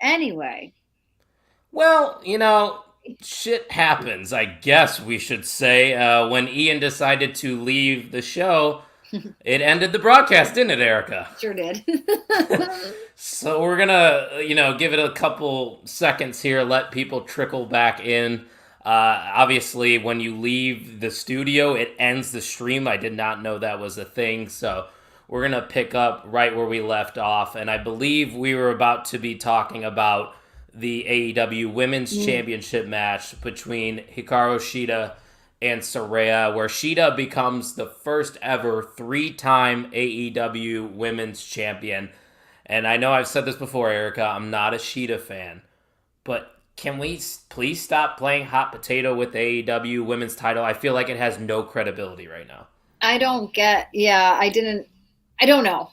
Anyway. Well, shit happens, I guess we should say. When Ian decided to leave the show, it ended the broadcast, didn't it, Erica? Sure did. So we're gonna, give it a couple seconds here, let people trickle back in. Obviously, when you leave the studio, it ends the stream. I did not know that was a thing, so we're gonna pick up right where we left off. And I believe we were about to be talking about the AEW Women's Championship match between Hikaru Shida and Saraya, where Shida becomes the first ever 3-time AEW Women's Champion. And I know I've said this before, Erica, I'm not a Shida fan, but can we please stop playing hot potato with the AEW Women's title? I feel like it has no credibility right now. I don't get, yeah, I don't know.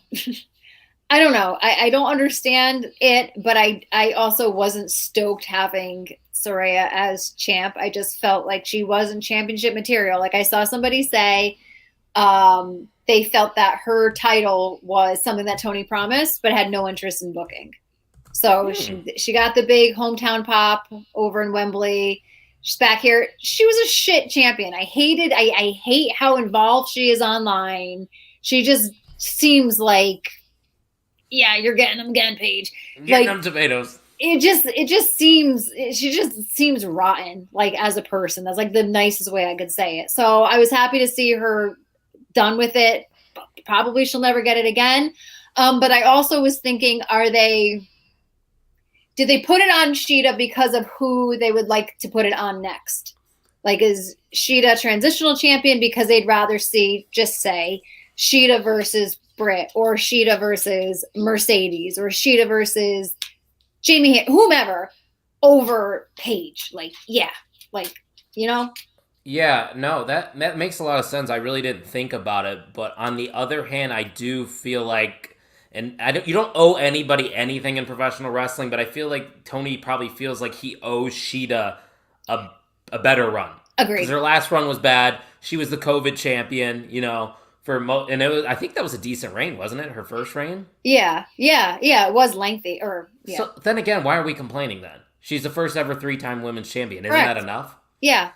I don't know. I don't understand it, but I also wasn't stoked having Saraya as champ. I just felt like she wasn't championship material. Like I saw somebody say, they felt that her title was something that Tony promised, but had no interest in booking. So she got the big hometown pop over in Wembley. She's back here. She was a shit champion. I hate how involved she is online. She just seems like, yeah, you're getting them again, Paige. Getting them tomatoes. She just seems rotten, like as a person. That's like the nicest way I could say it. So I was happy to see her done with it. Probably she'll never get it again. But I also was thinking, did they put it on Shida because of who they would like to put it on next? Like, is Shida transitional champion because they'd rather see, just say, Shida versus Britt, or Shida versus Mercedes, or Shida versus Jamie, whomever, over Paige? Like, yeah, like, Yeah, no, that makes a lot of sense. I really didn't think about it, but on the other hand, I do feel like, and you don't owe anybody anything in professional wrestling, but I feel like Tony probably feels like he owes Shida a better run. Agreed. Because her last run was bad. She was the COVID champion, and I think that was a decent reign, wasn't it? Her first reign. Yeah. It was lengthy, yeah. So then again, why are we complaining then? She's the first ever 3-time women's champion. Isn't Correct. that enough? Yeah,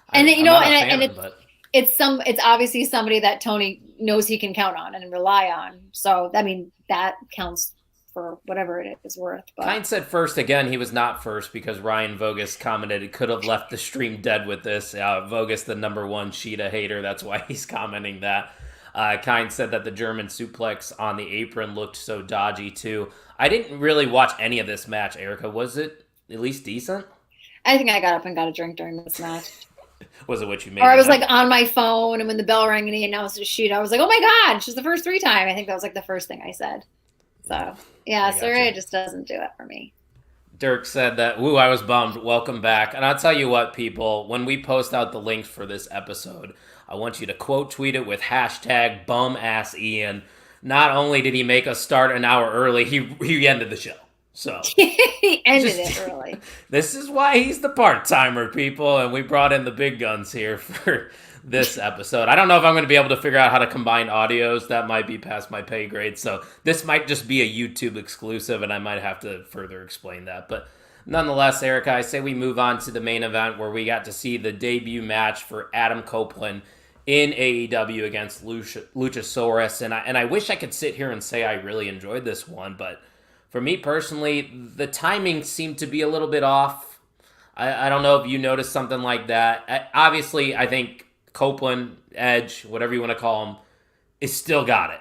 it's obviously somebody that Tony knows he can count on and rely on. So I mean that counts for whatever it is worth. But Kine said first again. He was not first because Ryan Vogus commented he could have left the stream dead with this. Vogus, the number one Shida hater, that's why he's commenting that. Kine said that the German suplex on the apron looked so dodgy too. I didn't really watch any of this match, Erica. Was it at least decent? I think I got up and got a drink during this match. Was it what you made? Or I was like on my phone, and when the bell rang and he announced his shoot, I was like, "Oh my god, she's the first 3-time." I think that was like the first thing I said. So yeah, Saraya just doesn't do it for me. Dirk said that, "Woo, I was bummed. Welcome back." And I'll tell you what, people, when we post out the links for this episode, I want you to quote tweet it with hashtag #BumAssIan. Not only did he make us start an hour early, he ended the show. So he ended it early. This is why he's the part-timer, people, and we brought in the big guns here for this episode. I don't know if I'm going to be able to figure out how to combine audios. That might be past my pay grade, so this might just be a YouTube exclusive, and I might have to further explain that. But nonetheless, Erica, I say we move on to the main event where we got to see the debut match for Adam Copeland in AEW against Luchasaurus, and I wish I could sit here and say I really enjoyed this one, but for me personally, the timing seemed to be a little bit off. I don't know if you noticed something like that. Obviously, I think Copeland, Edge, whatever you want to call him, is still got it.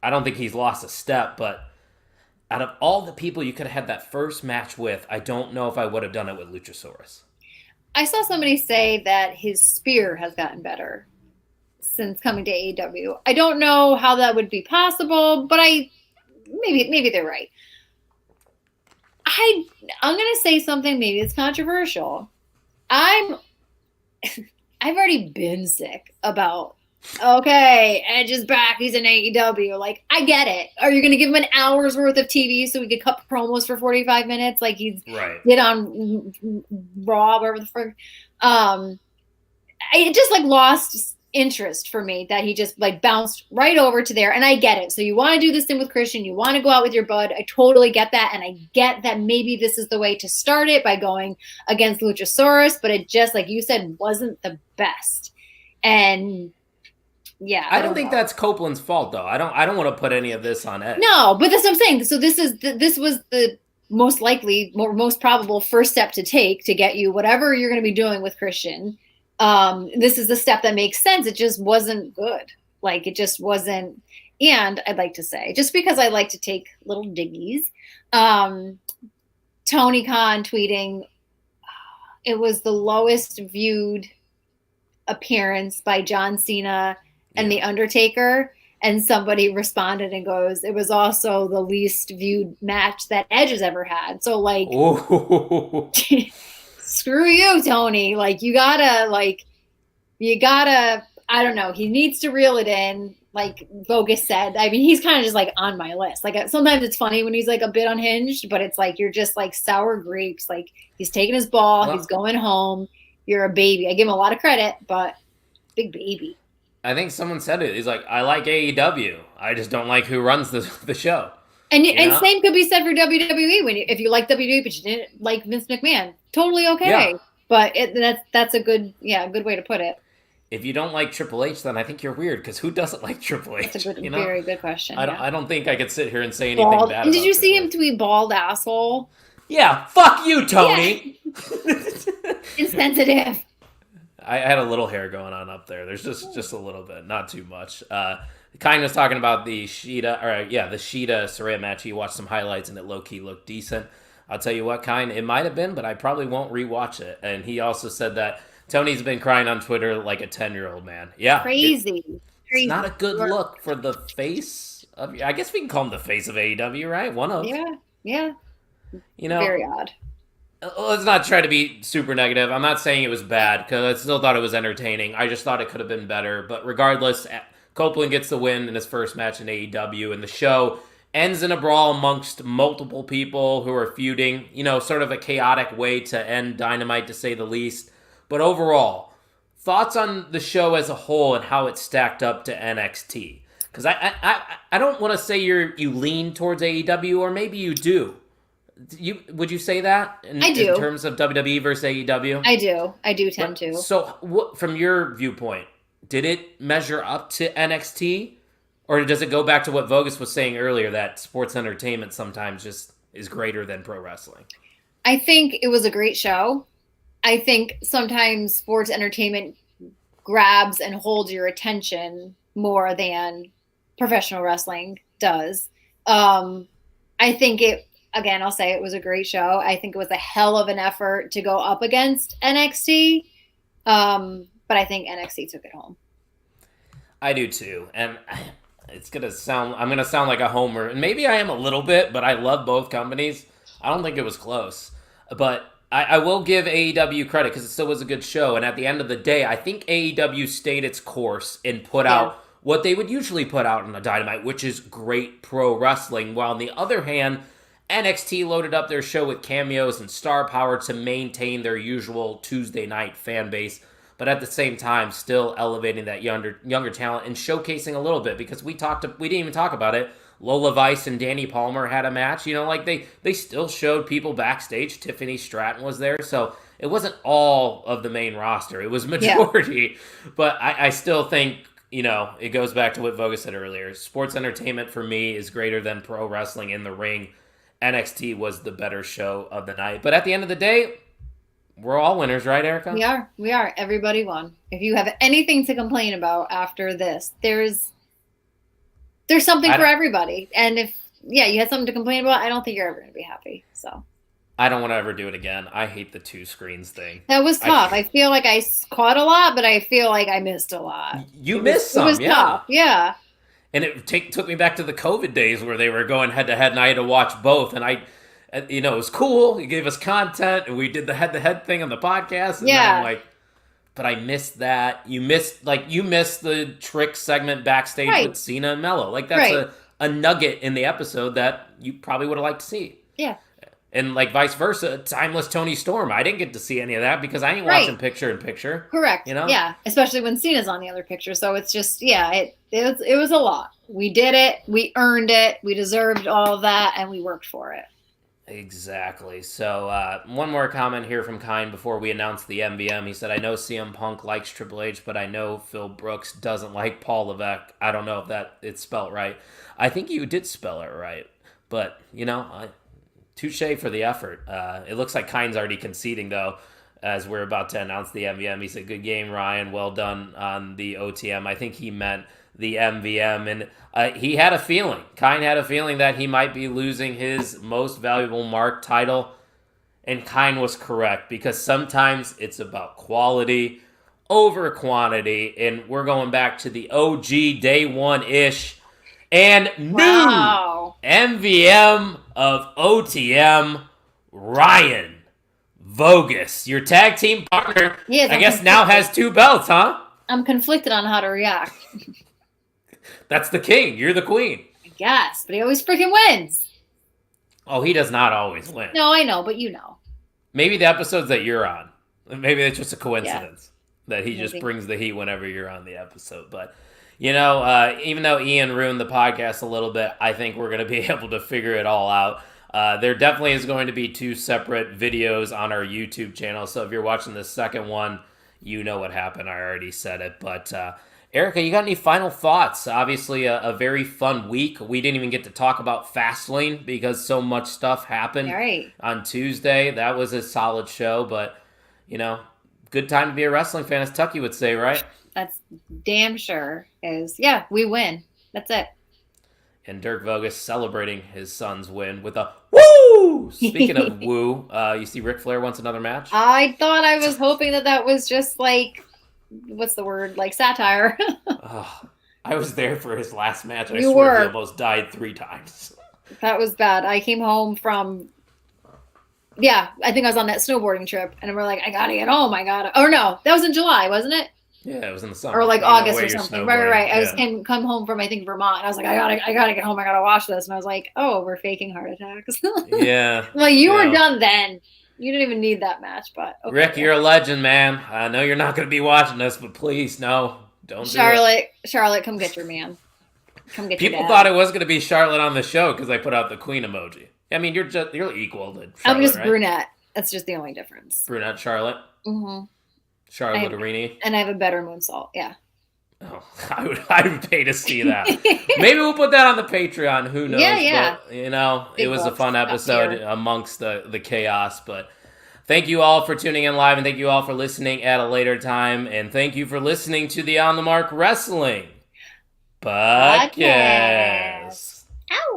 I don't think he's lost a step, but out of all the people you could have had that first match with, I don't know if I would have done it with Luchasaurus. I saw somebody say that his spear has gotten better since coming to AEW. I don't know how that would be possible, but maybe they're right. I'm gonna say something maybe it's controversial. I've already been sick about, okay, Edge is back, he's in AEW. Like, I get it. Are you gonna give him an hour's worth of TV so we could cut promos for 45 minutes like he did on Raw, whatever the frick? It just like lost interest for me that he just like bounced right over to there. And I get it. So you want to do this thing with Christian, you want to go out with your bud. I totally get that. And I get that maybe this is the way to start it by going against Luchasaurus, but it just, like you said, wasn't the best. And yeah, I don't think that's Copeland's fault though. I don't want to put any of this on Edge. No, but that's what I'm saying. So this was the most likely, most probable first step to take to get you whatever you're going to be doing with Christian. This is the step that makes sense. It just wasn't good. Like, it just wasn't. And I'd like to say, just because I like to take little diggies, Tony Khan tweeting, it was the lowest viewed appearance by John Cena and The Undertaker. And somebody responded and goes, it was also the least viewed match that Edge has ever had. So, like, screw you, Tony. Like, you gotta, I don't know. He needs to reel it in. Like Bogus said, I mean, he's kind of just like on my list. Like, sometimes it's funny when he's like a bit unhinged, but it's like, you're just like sour grapes. Like, he's taking his ball. Well, he's going home. You're a baby. I give him a lot of credit, but big baby. I think someone said it. He's like, I like AEW. I just don't like who runs the show. And same could be said for WWE. If you like WWE, but you didn't like Vince McMahon, totally okay. Yeah. But that's a good way to put it. If you don't like Triple H, then I think you're weird, because who doesn't like Triple H? That's a very good question. I don't think I could sit here and say anything bad about it. Did you see him tweet bald asshole? Yeah, fuck you, Tony. Yeah. Insensitive. I had a little hair going on up there. There's just a little bit, not too much. Kind of talking about the Shida Saraya match. He watched some highlights and it low key looked decent. I'll tell you what, it might have been, but I probably won't rewatch it. And he also said that Tony's been crying on Twitter like a 10-year-old man. Yeah, crazy. It's not a good look for the face of. I guess we can call him the face of AEW, right? One of. Yeah. Very odd. Let's not try to be super negative. I'm not saying it was bad, because I still thought it was entertaining. I just thought it could have been better. But regardless, Copeland gets the win in his first match in AEW, and the show ends in a brawl amongst multiple people who are feuding. Sort of a chaotic way to end Dynamite, to say the least. But overall, thoughts on the show as a whole and how it stacked up to NXT? Because I don't want to say you lean towards AEW, or maybe you do. Would you say that? I do. In terms of WWE versus AEW? I do. I do tend to. So, from your viewpoint, did it measure up to NXT? Or does it go back to what Vogus was saying earlier, that sports entertainment sometimes just is greater than pro wrestling? I think it was a great show. I think sometimes sports entertainment grabs and holds your attention more than professional wrestling does. I think again, I'll say it was a great show. I think it was a hell of an effort to go up against NXT. But I think NXT took it home. I do too. And I'm going to sound like a homer. And maybe I am a little bit, but I love both companies. I don't think it was close. But I will give AEW credit, because it still was a good show. And at the end of the day, I think AEW stayed its course and put out what they would usually put out on a Dynamite, which is great pro wrestling. While on the other hand, NXT loaded up their show with cameos and star power to maintain their usual Tuesday night fan base, but at the same time still elevating that younger talent and showcasing a little bit, because we didn't even talk about it. Lola Vice and Danny Palmer had a match. They still showed people backstage. Tiffany Stratton was there, so it wasn't all of the main roster. It was majority, but I still think, it goes back to what Vogus said earlier. Sports entertainment for me is greater than pro wrestling in the ring. NXT was the better show of the night. But at the end of the day, we're all winners, right, Erica? We are. Everybody won. If you have anything to complain about after this, there's something for everybody. And if you had something to complain about, I don't think you're ever going to be happy. So I don't want to ever do it again. I hate the 2 screens thing. That was tough. I feel like I caught a lot, but I feel like I missed a lot. You missed some, it was tough. Yeah. And it took me back to the COVID days where they were going head-to-head, and I had to watch both. And it was cool. It gave us content, and we did the head-to-head thing on the podcast. And then I'm like, but I missed that. You missed the Trick segment backstage with Cena and Mello. Like, that's a nugget in the episode that you probably would have liked to see. Yeah. And like vice versa, timeless Tony Storm. I didn't get to see any of that because I ain't Right. watching picture in picture. Correct. You know? Yeah. Especially when Cena's on the other picture. So it's just, yeah, it was a lot. We did it. We earned it. We deserved all of that, and we worked for it. Exactly. So one more comment here from Kine before we announce the MVM. He said, I know CM Punk likes Triple H, but I know Phil Brooks doesn't like Paul Levesque. I don't know if that it's spelled right. I think you did spell it right. But, touche for the effort. It looks like Kine's already conceding, though, as we're about to announce the MVM. He said, good game, Ryan. Well done on the OTM. I think he meant the MVM. And he had a feeling. Kine had a feeling that he might be losing his most valuable mark title. And Kine was correct, because sometimes it's about quality over quantity. And we're going back to the OG day one-ish. And new MVM of OTM, Ryan Vogus, your tag team partner. Yes, I guess now has 2 belts, huh? I'm conflicted on how to react. That's the king. You're the queen. I guess, but he always freaking wins. Oh, he does not always win. No, I know, but you know. Maybe the episodes that you're on. Maybe it's just a coincidence that he just brings the heat whenever you're on the episode. But, even though Ian ruined the podcast a little bit, I think we're going to be able to figure it all out. There definitely is going to be 2 separate videos on our YouTube channel. So if you're watching the second one, you know what happened. I already said it. But Erica, you got any final thoughts? Obviously, a very fun week. We didn't even get to talk about Fastlane because so much stuff happened on Tuesday. That was a solid show. But, good time to be a wrestling fan, as Tucky would say, right? That's damn sure we win. That's it. And Dirk Vogus celebrating his son's win with a woo! Speaking of woo, you see Ric Flair wants another match? I thought, I was hoping that was just like, what's the word? Like satire. I was there for his last match. I swear he almost died 3 times. That was bad. I came home from, I think I was on that snowboarding trip, and we're like, I gotta get home. Or no, that was in July, wasn't it? Yeah, it was in the summer. Or like August or something. Right. Yeah. I was come home from, I think, Vermont, and I was like, I gotta get home. I gotta watch this. And I was like, oh, we're faking heart attacks. Yeah. Like, you were done then. You didn't even need that match, but okay. Rick, you're a legend, man. I know you're not going to be watching this, but please, no, don't do it. Charlotte, come get your man. Come get your dad. People thought it was going to be Charlotte on the show because I put out the queen emoji. I mean, you're equal to Charlotte, I'm just right? brunette. That's just the only difference. Brunette Charlotte? Mm-hmm. Charlotte Arini? And I have a better moonsault, yeah. Oh, I would pay to see that. Maybe we'll put that on the Patreon. Who knows? Yeah. But, it was a fun episode amongst the chaos. But thank you all for tuning in live, and thank you all for listening at a later time. And thank you for listening to the On the Mark Wrestling Podcast.